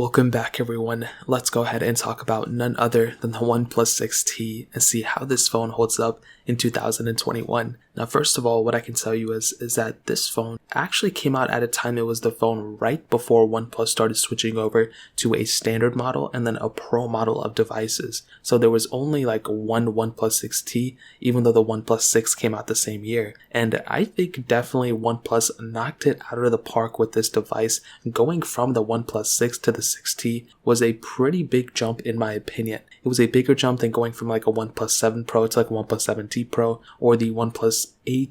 Welcome back everyone. Let's go ahead and talk about none other than the OnePlus 6T and see how this phone holds up in 2021. Now first of all, what I can tell you is that this phone actually came out at a time it was the phone right before OnePlus started switching over to a standard model and then a pro model of devices. So there was only like one OnePlus 6T, even though the OnePlus 6 came out the same year. And I think definitely OnePlus knocked it out of the park with this device. Going from the OnePlus 6 to the 6T was a pretty big jump in my opinion. It was a bigger jump than going from like a OnePlus 7 Pro to like a OnePlus 7T Pro or the OnePlus 8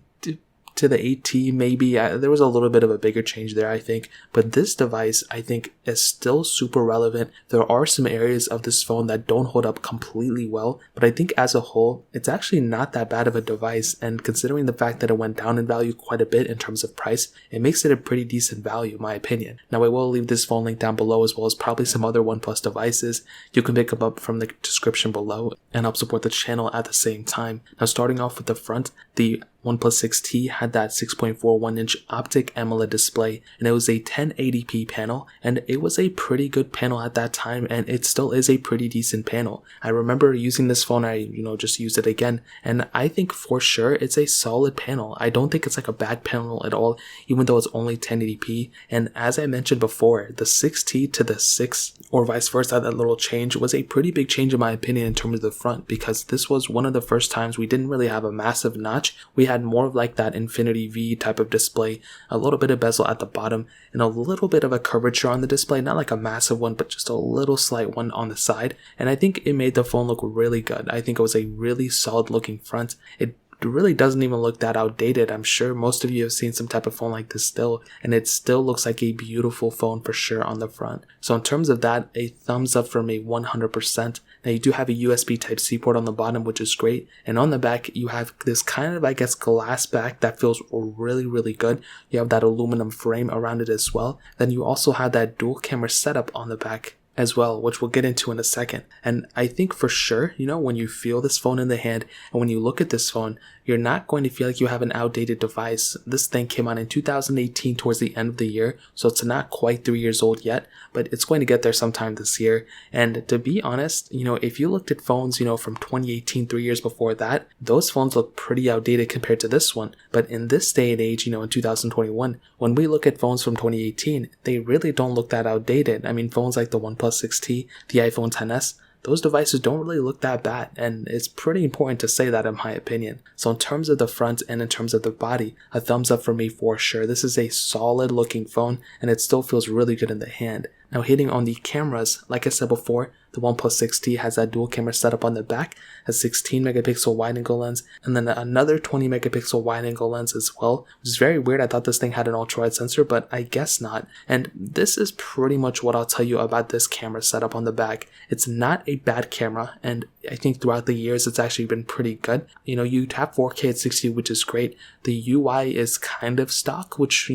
to the 8T maybe. There was a little bit of a bigger change there, I think. But this device, I think, is still super relevant. There are some areas of this phone that don't hold up completely well, but I think as a whole, it's actually not that bad of a device. And considering the fact that it went down in value quite a bit in terms of price, it makes it a pretty decent value, in my opinion. Now, I will leave this phone link down below as well as probably some other OnePlus devices. You can pick them up from the description below and help support the channel at the same time. Now, starting off with the front, the OnePlus 6T had that 6.41-inch optic AMOLED display, and it was a 1080p panel, and it was a pretty good panel at that time, and it still is a pretty decent panel. I remember using this phone, I just used it again, and I think for sure it's a solid panel. I don't think it's like a bad panel at all, even though it's only 1080p, and as I mentioned before, the 6T to the 6, or vice versa, that little change was a pretty big change in my opinion in terms of the front, because this was one of the first times we didn't really have a massive notch. We had more of like that infinity V type of display, a little bit of bezel at the bottom, and a little bit of a curvature on the display, not like a massive one, but just a little slight one on the side. And I think it made the phone look really good. I think it was a really solid looking front. It really doesn't even look that outdated. I'm sure most of you have seen some type of phone like this still, and it still looks like a beautiful phone for sure on the front. So in terms of that, a thumbs up from me 100%. Now you do have a USB Type-C port on the bottom, which is great, and on the back you have this kind of, I guess, glass back that feels really good. You have that aluminum frame around it as well. Then you also have that dual camera setup on the back as well, which we'll get into in a second. And I think for sure, when you feel this phone in the hand and when you look at this phone, you're not going to feel like you have an outdated device. This thing came out in 2018 towards the end of the year, so it's not quite 3 years old yet, but it's going to get there sometime this year. And to be honest, if you looked at phones, from 2018, 3 years before that, those phones look pretty outdated compared to this one. But in this day and age, in 2021, when we look at phones from 2018, they really don't look that outdated. I mean, phones like the OnePlus 6T, the iPhone XS, those devices don't really look that bad, and it's pretty important to say that in my opinion. So in terms of the front and in terms of the body, a thumbs up for me for sure. This is a solid looking phone, and it still feels really good in the hand. Now hitting on the cameras, like I said before, the OnePlus 6T has that dual camera setup on the back, a 16 megapixel wide angle lens, and then another 20 megapixel wide angle lens as well, which is very weird. I thought this thing had an ultra wide sensor, but I guess not. And this is pretty much what I'll tell you about this camera setup on the back. It's not a bad camera, and I think throughout the years it's actually been pretty good. You have 4K at 60, which is great. The UI is kind of stock, which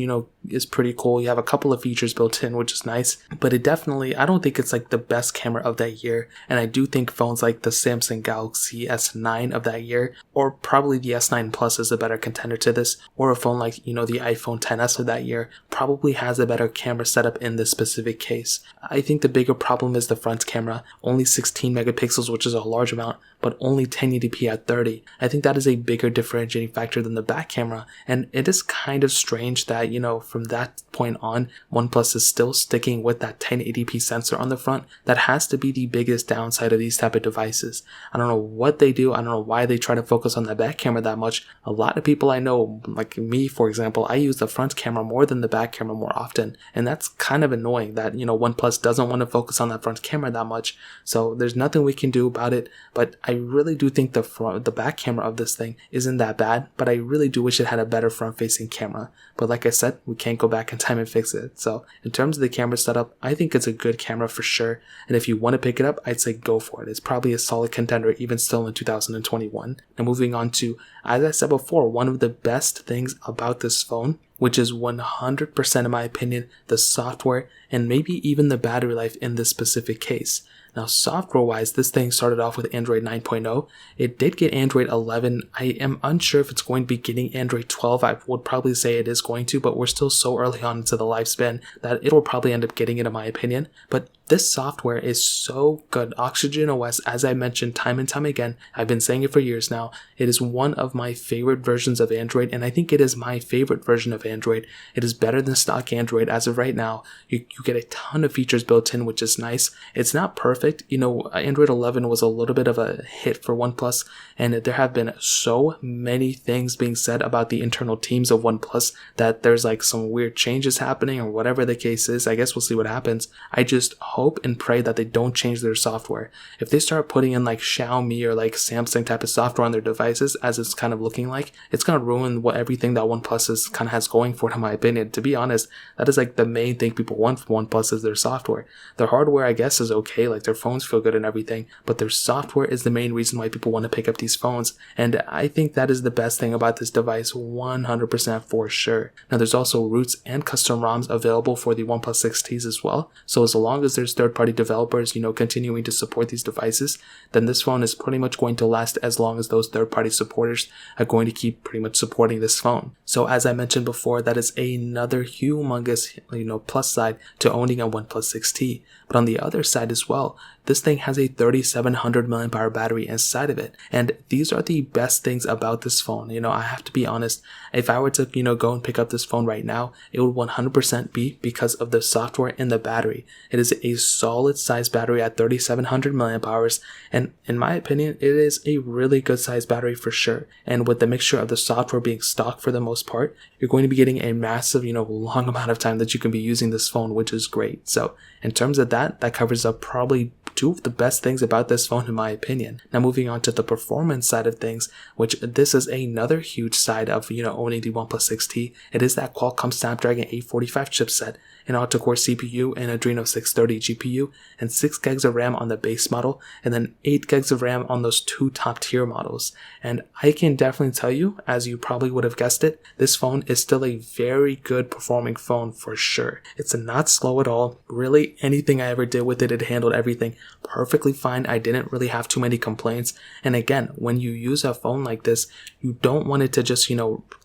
is pretty cool. You have a couple of features built in, which is nice, but it definitely, I don't think it's like the best camera of that year. And I do think phones like the Samsung Galaxy S9 of that year, or probably the S9 Plus is a better contender to this, or a phone like the iPhone XS of that year probably has a better camera setup in this specific case. I think the bigger problem is the front camera, only 16 megapixels, which is a large amount, but only 1080p at 30. I think that is a bigger differentiating factor than the back camera, and it is kind of strange that from that point on, OnePlus is still sticking with that 1080p sensor on the front. That has to be the biggest downside of these type of devices. I don't know what they do. I don't know why they try to focus on the back camera that much. A lot of people I know, like me for example, I use the front camera more than the back camera more often, and that's kind of annoying that OnePlus doesn't want to focus on that front camera that much. So there's nothing we can do about it, but I really do think the back camera of this thing isn't that bad, but I really do wish it had a better front facing camera. But like I said, we can't go back in time and fix it. So in terms of the camera setup, I think it's a good camera for sure. And if you want to pick it up, I'd say go for it. It's probably a solid contender even still in 2021. And moving on to, as I said before, one of the best things about this phone, which is 100% in my opinion, the software and maybe even the battery life in this specific case. Now, software-wise, this thing started off with Android 9.0. It did get Android 11. I am unsure if it's going to be getting Android 12. I would probably say it is going to, but we're still so early on into the lifespan that it will probably end up getting it in my opinion. But This software is so good. Oxygen OS, as I mentioned time and time again, I've been saying it for years now, it is one of my favorite versions of Android, and I think it is my favorite version of Android. It is better than stock Android as of right now. You get a ton of features built in, which is nice. It's not perfect. Android 11 was a little bit of a hit for OnePlus, and there have been so many things being said about the internal teams of OnePlus that there's like some weird changes happening or whatever the case is. I guess we'll see what happens. I just hope and pray that they don't change their software. If they start putting in like Xiaomi or like Samsung type of software on their devices, as it's kind of looking like, it's going to ruin everything that OnePlus kind of has going for it, in my opinion. To be honest, that is like the main thing people want from OnePlus is their software. Their hardware, I guess, is okay, like their phones feel good and everything, but their software is the main reason why people want to pick up these phones, and I think that is the best thing about this device, 100% for sure. Now there's also roots and custom ROMs available for the OnePlus 6Ts as well, so as long as there's third-party developers, continuing to support these devices, then this phone is pretty much going to last as long as those third-party supporters are going to keep pretty much supporting this phone. So as I mentioned before, that is another humongous, plus side to owning a OnePlus 6T. But on the other side as well, this thing has a 3700 mAh battery inside of it. And these are the best things about this phone. I have to be honest, if I were to, go and pick up this phone right now, it would 100% be because of the software and the battery. It is a solid size battery at 3700 mAh. And in my opinion, it is a really good size battery for sure. And with the mixture of the software being stock for the most part, you're going to be getting a massive, long amount of time that you can be using this phone, which is great. So in terms of that covers up probably two of the best things about this phone in my opinion. Now moving on to the performance side of things, which this is another huge side of owning the OnePlus 6T. It is that Qualcomm Snapdragon 845 chipset, an octa-core CPU, and Adreno 630 GPU, and 6 gigs of RAM on the base model, and then 8 gigs of RAM on those two top tier models. And I can definitely tell you, as you probably would have guessed it, this phone is still a very good performing phone for sure. It's not slow at all. Really, anything I ever did with it, it handled everything perfectly fine. I didn't really have too many complaints. And again, when you use a phone like this, you don't want it to just,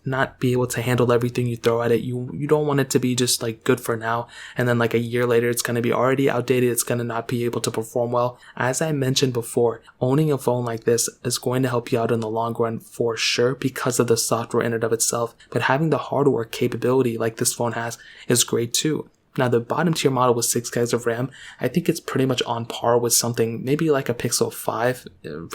not be able to handle everything you throw at it. You don't want it to be just like good for now, and then like a year later it's going to be already outdated. It's going to not be able to perform well. As I mentioned before, owning a phone like this is going to help you out in the long run for sure because of the software in and of itself, but having the hardware capability like this phone has is great too. Now the bottom tier model with 6 gigs of RAM, I think it's pretty much on par with something maybe like a Pixel 5,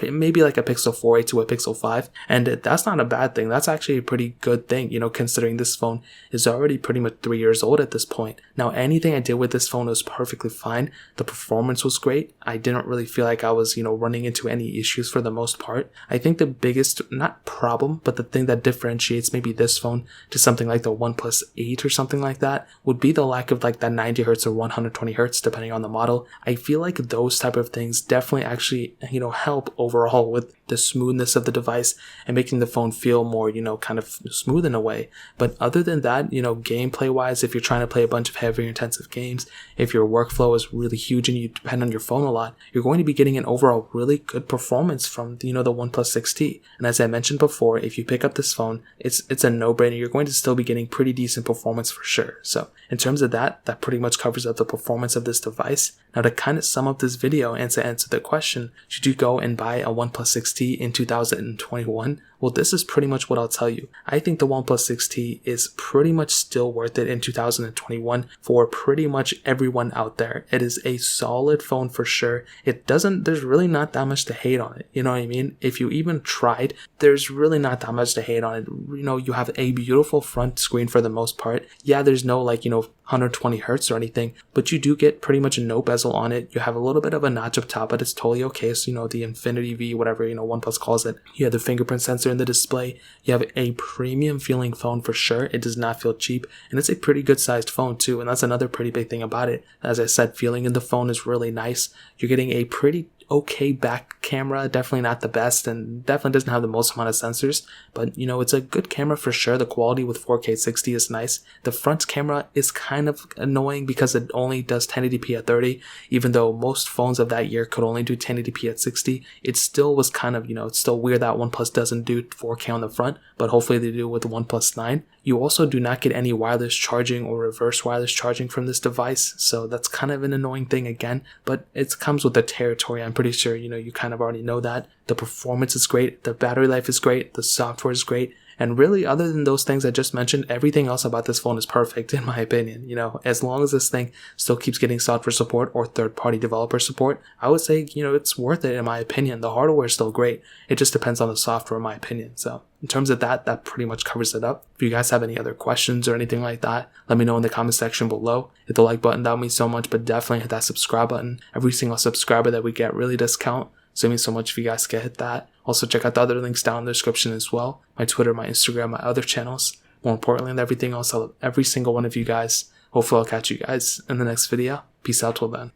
maybe like a Pixel 4a to a Pixel 5, and that's not a bad thing. That's actually a pretty good thing, considering this phone is already pretty much 3 years old at this point. Now anything I did with this phone was perfectly fine. The performance was great. I didn't really feel like I was, running into any issues for the most part. I think the biggest, not problem, but the thing that differentiates maybe this phone to something like the OnePlus 8 or something like that would be the lack of like that 90 hertz or 120 hertz depending on the model. I feel like those type of things definitely actually help overall with the smoothness of the device and making the phone feel more kind of smooth in a way. But other than that, gameplay wise, if you're trying to play a bunch of heavy intensive games, if your workflow is really huge and you depend on your phone a lot, you're going to be getting an overall really good performance from the OnePlus 6T. And as I mentioned before, if you pick up this phone, it's a no-brainer. You're going to still be getting pretty decent performance for sure. So in terms of that pretty much covers up the performance of this device. Now to kind of sum up this video and to answer the question, should you go and buy a OnePlus 6T in 2021? Well, this is pretty much what I'll tell you. I think the OnePlus 6T is pretty much still worth it in 2021 for pretty much everyone out there. It is a solid phone for sure. There's really not that much to hate on it. You know what I mean? If you even tried, there's really not that much to hate on it. You have a beautiful front screen for the most part. Yeah, there's no 120 hertz or anything, but you do get pretty much no bezel on it. You have a little bit of a notch up top, but it's totally okay. So, the Infinity V, whatever, OnePlus calls it. You have the fingerprint sensor in the display. You have a premium feeling phone for sure. It does not feel cheap, and it's a pretty good sized phone too. And that's another pretty big thing about it. As I said, feeling in the phone is really nice. You're getting a pretty okay back camera, definitely not the best, and definitely doesn't have the most amount of sensors, but you know, it's a good camera for sure. The quality with 4K 60 is nice. The front camera is kind of annoying because it only does 1080p at 30, even though most phones of that year could only do 1080p at 60. It still was kind of, you know, it's still weird that OnePlus doesn't do 4K on the front, but hopefully they do with the OnePlus 9. You also do not get any wireless charging or reverse wireless charging from this device, so that's kind of an annoying thing again, but it comes with the territory. I'm pretty sure, you know, you kind of already know that. The performance is great, the battery life is great, the software is great, and really, other than those things I just mentioned, everything else about this phone is perfect in my opinion. You know, as long as this thing still keeps getting software support or third-party developer support, I would say, you know, it's worth it in my opinion. The hardware is still great. It just depends on the software in my opinion. So in terms of that, that pretty much covers it up. If you guys have any other questions or anything like that, let me know in the comment section below. Hit the like button, that would mean so much, but definitely hit that subscribe button. Every single subscriber that we get really does count. So it means so much if you guys can hit that. Also check out the other links down in the description as well. My Twitter, my Instagram, my other channels. More importantly than everything else, I love every single one of you guys. Hopefully I'll catch you guys in the next video. Peace out till then.